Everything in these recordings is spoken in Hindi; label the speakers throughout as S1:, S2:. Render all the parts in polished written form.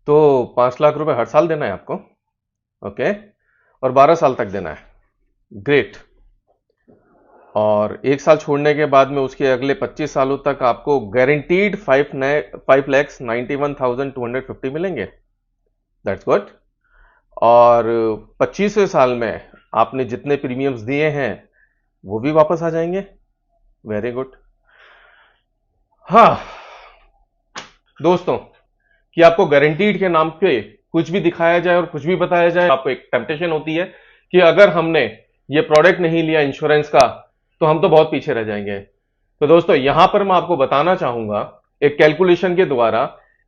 S1: तो 5 लाख रुपए हर साल देना है आपको। ओके, और 12 साल तक देना है। ग्रेट। और 1 साल छोड़ने के बाद में उसके अगले 25 सालों तक आपको गारंटीड 5,91,250 मिलेंगे। That's good. और 25वें साल में आपने जितने प्रीमियम्स दिए हैं वो भी वापस आ जाएंगे। Very good. हाँ दोस्तों, कि आपको गारंटीड के नाम पे कुछ भी दिखाया जाए और कुछ भी बताया जाए, आपको एक टेम्पटेशन होती है कि अगर हमने ये प्रोडक्ट नहीं लिया इंश्योरेंस का तो हम तो बहुत पीछे रह जाएंगे। तो दोस्तों, यहां पर मैं आपको बताना चाहूंगा एक कैलकुलेशन के द्वारा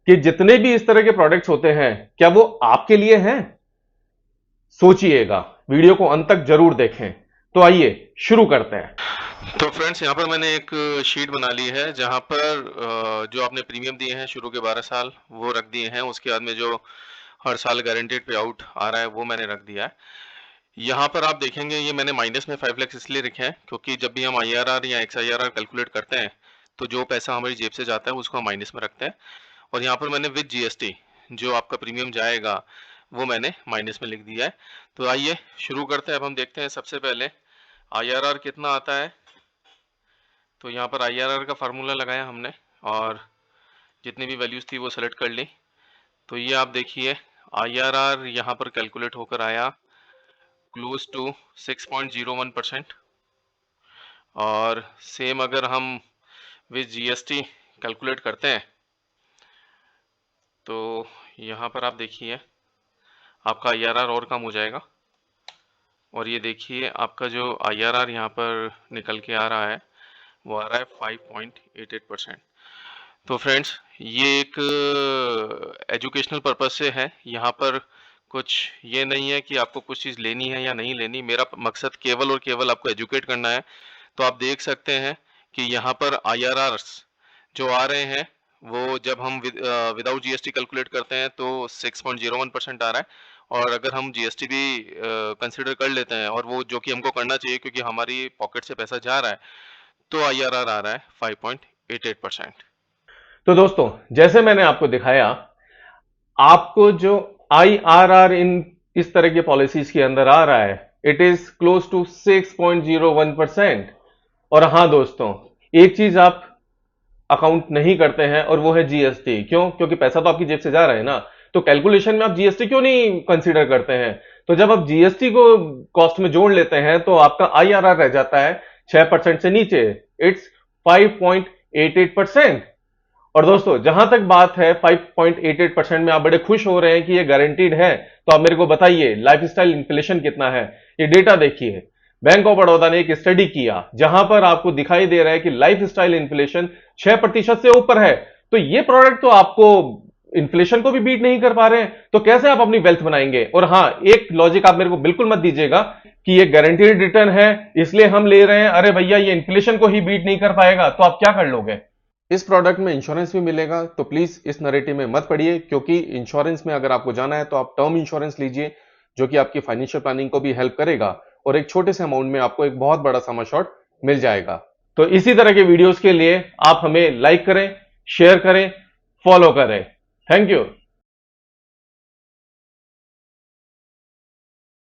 S1: कि जितने भी इस तरह के प्रोडक्ट्स होते हैं, क्या वो आपके लिए हैं? सोचिएगा, वीडियो को अंत तक जरूर देखें। तो आइए शुरू करते हैं।
S2: तो फ्रेंड्स, यहाँ पर मैंने एक शीट बना ली है जहाँ पर जो आपने प्रीमियम दिए हैं शुरू के 12 साल वो रख दिए हैं। उसके बाद में जो हर साल गारंटेड पे आउट आ रहा है वो मैंने रख दिया है। यहाँ पर आप देखेंगे ये मैंने माइनस में 5 लाख इसलिए रखे हैं क्योंकि जब भी हम IRR या XIRR कैलकुलेट करते हैं तो जो पैसा हमारी जेब से जाता है उसको हम माइनस में रखते हैं। और यहाँ पर मैंने विद GST जो आपका प्रीमियम जाएगा वो मैंने माइनस में लिख दिया है। तो आइए शुरू करते हैं। अब हम देखते हैं सबसे पहले IRR कितना आता है। तो यहाँ पर IRR का फार्मूला लगाया हमने और जितनी भी वैल्यूज़ थी वो सेलेक्ट कर ली। तो ये आप देखिए IRR यहाँ पर कैलकुलेट होकर आया क्लोज टू 6.01%। और सेम अगर हम विद GST कैलकुलेट करते हैं तो यहाँ पर आप देखिए आपका IRR और कम हो जाएगा। और ये देखिए आपका जो IRR यहाँ पर निकल के आ रहा है वो आ रहा है 5.88%। तो फ्रेंड्स, ये एक एजुकेशनल पर्पस से है। यहाँ पर कुछ ये नहीं है कि आपको कुछ चीज़ लेनी है या नहीं लेनी। मेरा मकसद केवल और केवल आपको एजुकेट करना है। तो आप देख सकते हैं कि यहाँ पर IRRs जो आ रहे हैं वो जब हम विदाउट GST कैलकुलेट करते हैं तो 6.01% आ रहा है। और अगर हम GST भी कंसिडर कर लेते हैं और वो जो कि हमको करना चाहिए क्योंकि हमारी पॉकेट से पैसा जा रहा है, तो IRR आ रहा है 5.88%।
S1: तो दोस्तों, जैसे मैंने आपको दिखाया, आपको जो IRR इन इस तरह की पॉलिसीज के अंदर आ रहा है, इट इज क्लोज टू 6.01%। और हां दोस्तों, एक चीज आप अकाउंट नहीं करते हैं और वो है GST। क्यों? क्योंकि पैसा तो आपकी जेब से जा रहा है ना। तो कैलकुलेशन में आप GST क्यों नहीं कंसीडर करते हैं? तो जब आप GST को कॉस्ट में जोड़ लेते हैं तो आपका IRR रह जाता है 6% से नीचे। इट्स 5.88%। और दोस्तों, जहां तक बात है 5.88% में आप बड़े खुश हो रहे हैं कि ये गारंटीड है, तो आप मेरे को बताइए लाइफस्टाइल इन्फ्लेशन कितना है। ये डेटा देखिए, बैंक ऑफ बड़ौदा ने एक स्टडी किया जहां पर आपको दिखाई दे रहा है कि लाइफस्टाइल इन्फ्लेशन 6% से ऊपर है। तो ये प्रोडक्ट तो आपको इन्फ्लेशन को भी बीट नहीं कर पा रहे हैं, तो कैसे आप अपनी वेल्थ बनाएंगे? और हां, एक लॉजिक आप मेरे को बिल्कुल मत दीजिएगा कि ये गारंटीड रिटर्न है इसलिए हम ले रहे हैं। अरे भैया, ये इन्फ्लेशन को ही बीट नहीं कर पाएगा तो आप क्या कर लोगे? इस प्रोडक्ट में इंश्योरेंस भी मिलेगा, तो प्लीज इस नैरेटिव में मत पड़िए, क्योंकि इंश्योरेंस में अगर आपको जाना है तो आप टर्म इंश्योरेंस लीजिए जो कि आपकी फाइनेंशियल प्लानिंग को भी हेल्प करेगा और एक छोटे से अमाउंट में आपको एक बहुत बड़ा सम एश्योर्ड मिल जाएगा। तो इसी तरह के वीडियोस के लिए आप हमें लाइक करें, शेयर करें, फॉलो करें। Thank you.